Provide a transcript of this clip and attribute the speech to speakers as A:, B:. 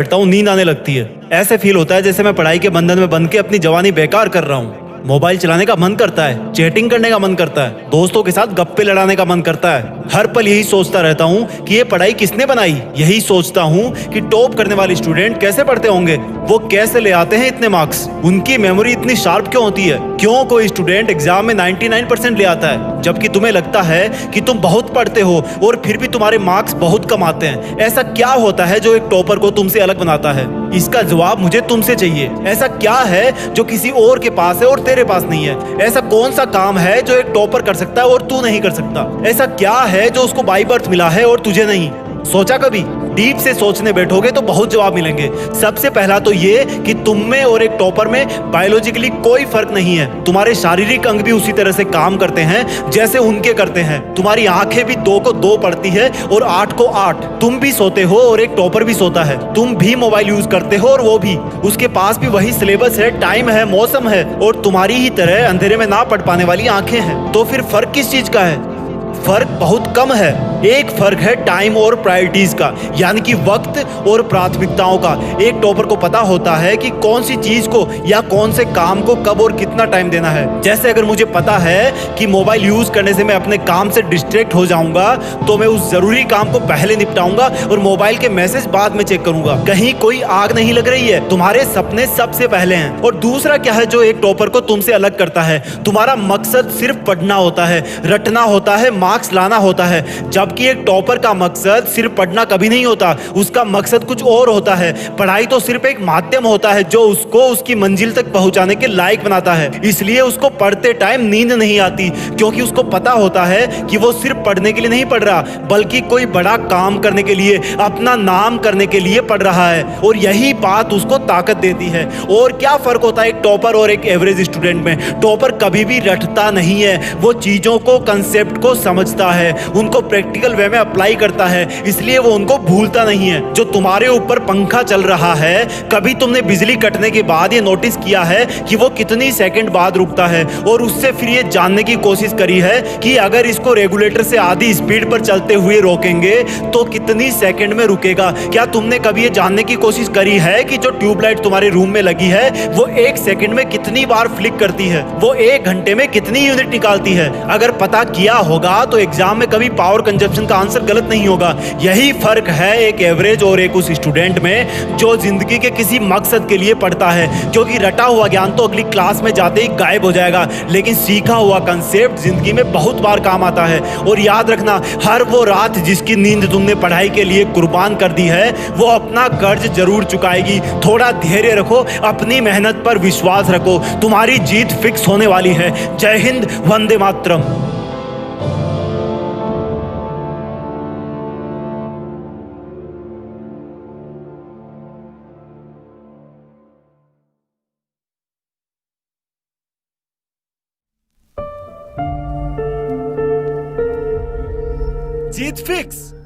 A: बैठता हूँ, नींद आने लगती है। ऐसे फील होता है जैसे मैं पढ़ाई के बंधन में बंध के अपनी जवानी बेकार कर रहा हूँ। मोबाइल चलाने का मन करता है, चैटिंग करने का मन करता है, दोस्तों के साथ गप्पे लड़ाने का मन करता है। हर पल यही सोचता रहता हूँ कि ये पढ़ाई किसने बनाई। यही सोचता हूँ कि टॉप करने वाले स्टूडेंट कैसे पढ़ते होंगे, वो कैसे ले आते हैं इतने मार्क्स, उनकी मेमोरी इतनी शार्प क्यों होती है। क्यों कोई स्टूडेंट एग्जाम में 99% ले आता है, जबकि तुम्हें लगता है कि तुम बहुत पढ़ते हो और फिर भी तुम्हारे मार्क्स बहुत कम आते हैं। ऐसा क्या होता है जो एक टॉपर को तुमसे अलग बनाता है? इसका जवाब मुझे तुमसे चाहिए। ऐसा क्या है जो किसी और के पास है और तेरे पास नहीं है? ऐसा कौन सा काम है जो एक टॉपर कर सकता है और तू नहीं कर सकता? ऐसा क्या है जो उसको बाय बर्थ मिला है और तुझे नहीं? सोचा कभी? डीप से सोचने बैठोगे तो बहुत जवाब मिलेंगे। सबसे पहला तो ये कि तुम में और एक टॉपर में बायोलॉजिकली कोई फर्क नहीं है। तुम्हारे शारीरिक अंग भी उसी तरह से काम करते हैं जैसे उनके करते हैं। तुम्हारी आंखें भी 2 को 2 पढ़ती है और 8 को 8। तुम भी सोते हो और एक टॉपर भी सोता है। तुम भी मोबाइल यूज करते हो और वो भी। उसके पास भी वही सिलेबस है, टाइम है, मौसम है और तुम्हारी ही तरह अंधेरे में ना पढ़ पाने वाली आंखें हैं। तो फिर फर्क किस चीज का है? फर्क बहुत कम है। एक फर्क है टाइम और प्रायोरिटीज का, यानी कि वक्त और प्राथमिकताओं का। एक टॉपर को पता होता है कि कौन सी चीज को या कौन से काम को कब और कितना टाइम देना है। जैसे अगर मुझे पता है कि मोबाइल यूज करने से मैं अपने काम से डिस्ट्रैक्ट हो जाऊंगा, तो मैं उस जरूरी काम को पहले निपटाऊंगा और मोबाइल के मैसेज बाद में चेक करूंगा। कहीं कोई आग नहीं लग रही है, तुम्हारे सपने सबसे पहले हैं। और दूसरा क्या है जो एक टॉपर को तुमसे अलग करता है? तुम्हारा मकसद सिर्फ पढ़ना होता है, रटना होता है, मार्क्स लाना होता है। जबकि एक टॉपर का मकसद सिर्फ पढ़ना कभी नहीं होता, उसका मकसद कुछ और होता है। पढ़ाई तो सिर्फ एक माध्यम होता है जो उसको उसकी मंजिल तक पहुंचाने के लायक बनाता है। इसलिए उसको पढ़ते टाइम नींद नहीं आती, क्योंकि उसको पता होता है कि वो सिर्फ पढ़ने के लिए नहीं पढ़ रहा, बल्कि कोई बड़ा काम करने के लिए, अपना नाम करने के लिए पढ़ रहा है। और यही बात उसको ताकत देती है। और क्या फर्क होता है एक टॉपर और एक एवरेज स्टूडेंट में? टॉपर कभी भी रटता नहीं है, वो चीजों को, कंसेप्ट को समझता है, उनको प्रैक्टिकल वे में अप्लाई करता है, इसलिए वो उनको भूलता नहीं है। जो तुम्हारे ऊपर पंखा चल रहा है, कभी तुमने बिजली कटने के बाद ये नोटिस किया है कि वो कितनी सेकंड बाद रुकता है? और उससे फिर ये जानने की कोशिश करी है कि अगर इसको रेगुलेटर से आधी स्पीड पर चलते हुए रोकेंगे तो कितनी सेकंड में रुकेगा? क्या तुमने कभी ये जानने की कोशिश करी है कि जो ट्यूबलाइट तुम्हारे रूम में लगी है वो 1 सेकंड में कितनी बार फ्लिक करती है? वो 1 घंटे में कितनी यूनिट निकालती है? अगर पता किया होगा तो एग्जाम में कभी पावर कंजप्शन का आंसर गलत नहीं होगा। यही फर्क है एक एवरेज और एक उस स्टूडेंट में जो जिंदगी के किसी मकसद के लिए पढ़ता है। क्योंकि रटा हुआ ज्ञान तो अगली क्लास में जाते ही गायब हो जाएगा, लेकिन सीखा हुआ कंसेप्ट जिंदगी में बहुत बार काम आता है। और याद रखना, हर वो रात जिसकी नींद तुमने पढ़ाई के लिए कुर्बान कर दी है, वो अपना कर्ज जरूर चुकाएगी। थोड़ा धैर्य रखो, अपनी मेहनत पर विश्वास रखो, तुम्हारी जीत फिक्स होने वाली है। जय हिंद, वंदे मातरम। जीत फिक्स।